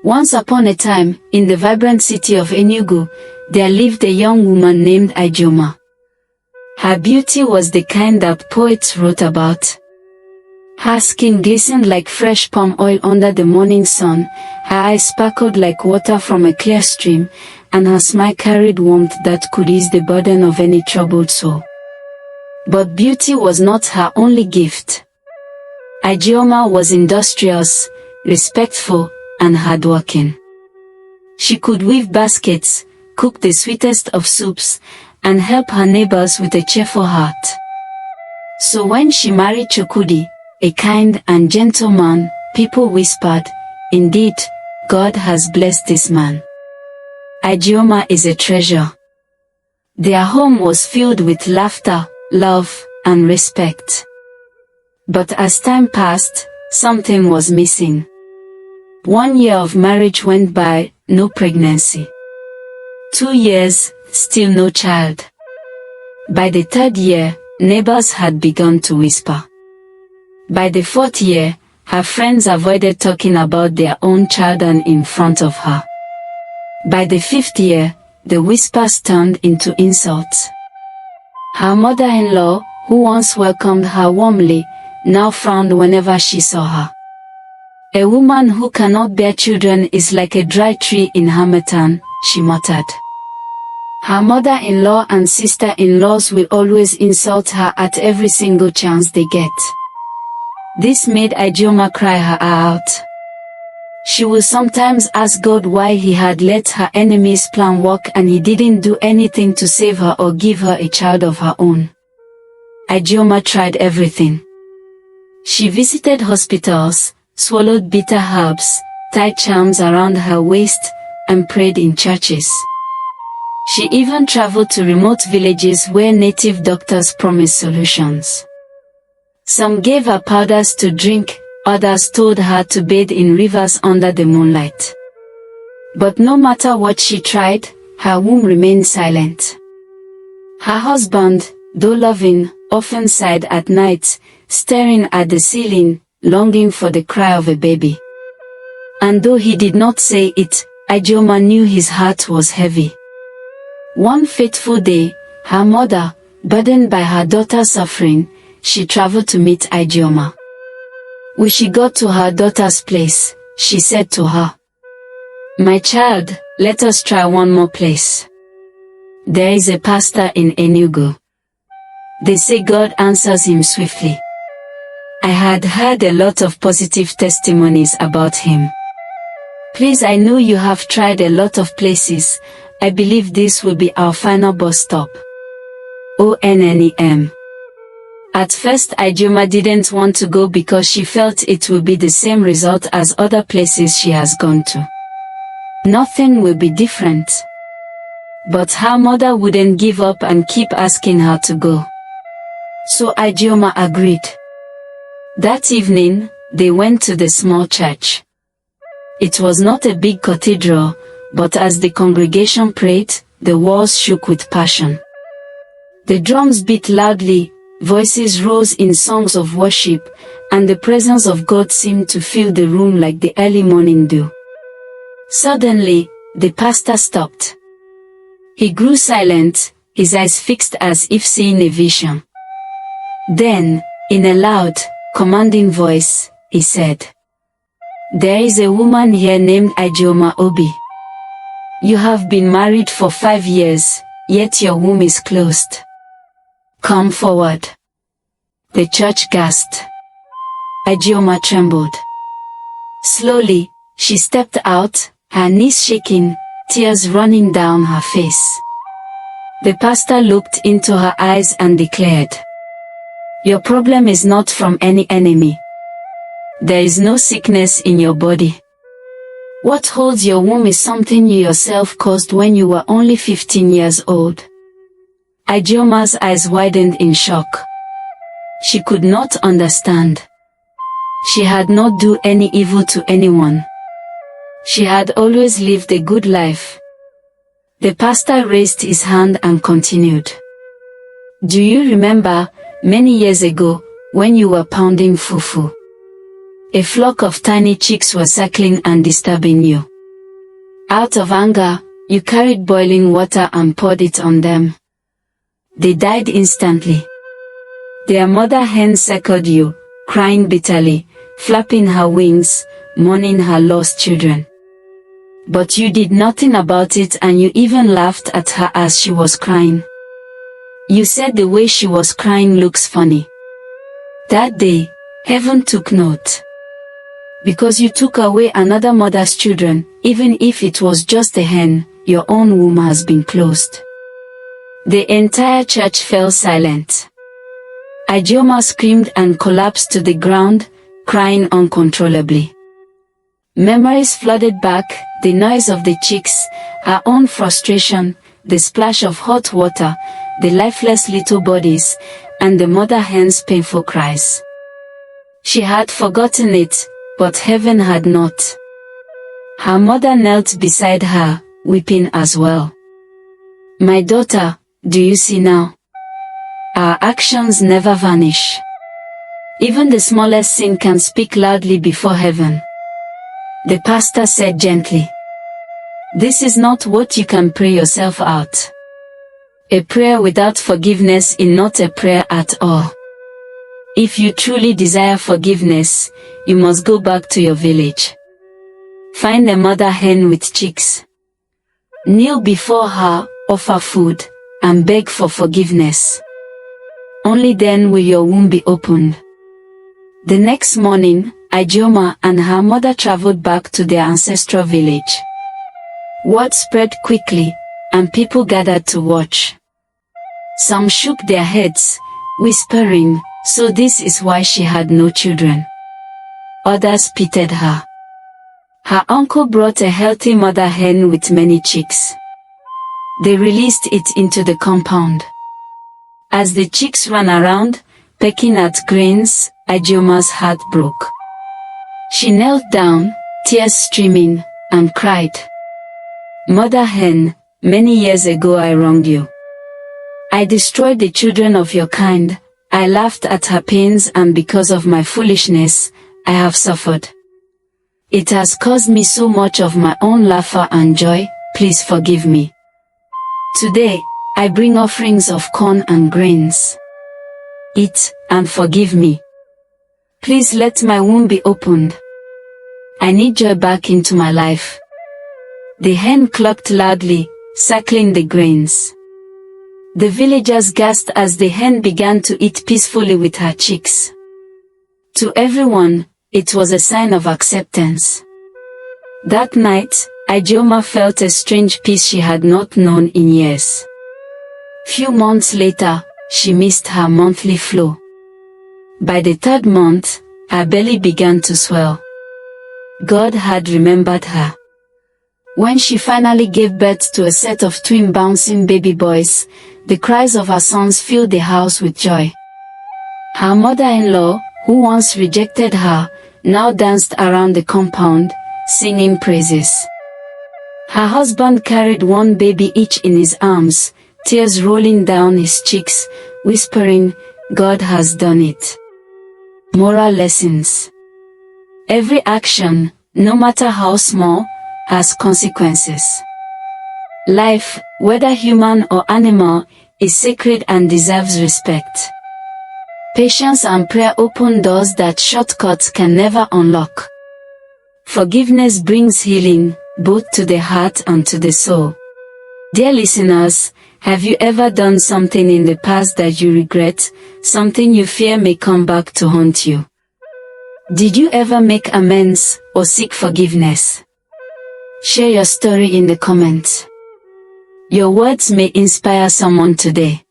Once upon a time, in the vibrant city of Enugu, there lived a young woman named Ijeoma. Her beauty was the kind that poets wrote about. Her skin glistened like fresh palm oil under the morning sun, her eyes sparkled like water from a clear stream, and her smile carried warmth that could ease the burden of any troubled soul. But beauty was not her only gift. Ijeoma was industrious, respectful, and hardworking. She could weave baskets, cook the sweetest of soups, and help her neighbors with a cheerful heart. So when she married Chukwudi, a kind and gentle man, people whispered, "Indeed, God has blessed this man. Ijeoma is a treasure." Their home was filled with laughter, love, and respect. But as time passed, something was missing. 1 year of marriage went by, no pregnancy. 2 years, still no child. By the 3rd year, neighbors had begun to whisper. By the 4th year, her friends avoided talking about their own child and in front of her. By the 5th year, the whispers turned into insults. Her mother-in-law, who once welcomed her warmly, now frowned whenever she saw her. "A woman who cannot bear children is like a dry tree in Harmattan," she muttered. Her mother-in-law and sister-in-laws will always insult her at every single chance they get. This made Ijeoma cry her out. She would sometimes ask God why he had let her enemy's plan work and he didn't do anything to save her or give her a child of her own. Ijeoma tried everything. She visited hospitals, swallowed bitter herbs, tied charms around her waist, and prayed in churches. She even traveled to remote villages where native doctors promised solutions. Some gave her powders to drink, others told her to bathe in rivers under the moonlight. But no matter what she tried, her womb remained silent. Her husband, though loving, often sighed at night, staring at the ceiling, longing for the cry of a baby. And though he did not say it, Ijeoma knew his heart was heavy. One fateful day, her mother, burdened by her daughter's suffering, she traveled to meet Ijeoma. When she got to her daughter's place, she said to her, "My child, let us try one more place. There is a pastor in Enugu. They say God answers him swiftly. I had heard a lot of positive testimonies about him. Please, I know you have tried a lot of places. I believe this will be our final bus stop. ONNEM." At first Ijeoma didn't want to go because she felt it will be the same result as other places she has gone to. Nothing will be different. But her mother wouldn't give up and keep asking her to go. So Ijeoma agreed. That evening, they went to the small church. It was not a big cathedral, but as the congregation prayed, the walls shook with passion. The drums beat loudly, voices rose in songs of worship, and the presence of God seemed to fill the room like the early morning dew. Suddenly, the pastor stopped. He grew silent, his eyes fixed as if seeing a vision. Then, in a loud, commanding voice, he said, "There is a woman here named Ijeoma Obi. You have been married for 5 years, yet your womb is closed. Come forward." The church gasped. Ijeoma trembled. Slowly, she stepped out, her knees shaking, tears running down her face. The pastor looked into her eyes and declared, "Your problem is not from any enemy. There is no sickness in your body. What holds your womb is something you yourself caused when you were only 15 years old." Ijeoma's eyes widened in shock. She could not understand. She had not done any evil to anyone. She had always lived a good life. The pastor raised his hand and continued. "Do you remember, many years ago, when you were pounding fufu? A flock of tiny chicks were circling and disturbing you. Out of anger, you carried boiling water and poured it on them. They died instantly. Their mother hen circled you, crying bitterly, flapping her wings, mourning her lost children. But you did nothing about it, and you even laughed at her as she was crying. You said the way she was crying looks funny. That day, heaven took note. Because you took away another mother's children, even if it was just a hen, your own womb has been closed. The entire church fell silent. Ijeoma screamed and collapsed to the ground, crying uncontrollably. Memories flooded back, the noise of the chicks, her own frustration, the splash of hot water, the lifeless little bodies, and the mother hen's painful cries. She had forgotten it, but heaven had not. Her mother knelt beside her, weeping as well. My daughter, do you see now? Our actions never vanish. Even the smallest sin can speak loudly before heaven. The pastor said gently. This is not what you can pray yourself out. A prayer without forgiveness is not a prayer at all. If you truly desire forgiveness, you must go back to your village. Find a mother hen with chicks. Kneel before her, offer food, and beg for forgiveness. Only then will your womb be opened. The next morning, Ijeoma and her mother traveled back to their ancestral village. Word spread quickly, and people gathered to watch. Some shook their heads, whispering, so this is why she had no children. Others pitied her. Her uncle brought a healthy mother hen with many chicks. They released it into the compound. As the chicks ran around, pecking at grains, Ijeoma's heart broke. She knelt down, tears streaming, and cried. Mother hen, many years ago I wronged you. I destroyed the children of your kind, I laughed at her pains, and because of my foolishness, I have suffered. It has caused me so much of my own laughter and joy, please forgive me. Today, I bring offerings of corn and grains. Eat, and forgive me. Please let my womb be opened. I need joy back into my life. The hen clucked loudly, circling the grains. The villagers gasped as the hen began to eat peacefully with her chicks. To everyone, it was a sign of acceptance. That night, Ijeoma felt a strange peace she had not known in years. Few months later, she missed her monthly flow. By the third month, her belly began to swell. God had remembered her. When she finally gave birth to a set of twin bouncing baby boys, the cries of her sons filled the house with joy. Her mother-in-law, who once rejected her, now danced around the compound, singing praises. Her husband carried one baby each in his arms, tears rolling down his cheeks, whispering, God has done it. Moral lessons. Every action, no matter how small, has consequences. Life, whether human or animal, is sacred and deserves respect. Patience and prayer open doors that shortcuts can never unlock. Forgiveness brings healing, both to the heart and to the soul. Dear listeners, have you ever done something in the past that you regret, something you fear may come back to haunt you? Did you ever make amends or seek forgiveness? Share your story in the comments. Your words may inspire someone today.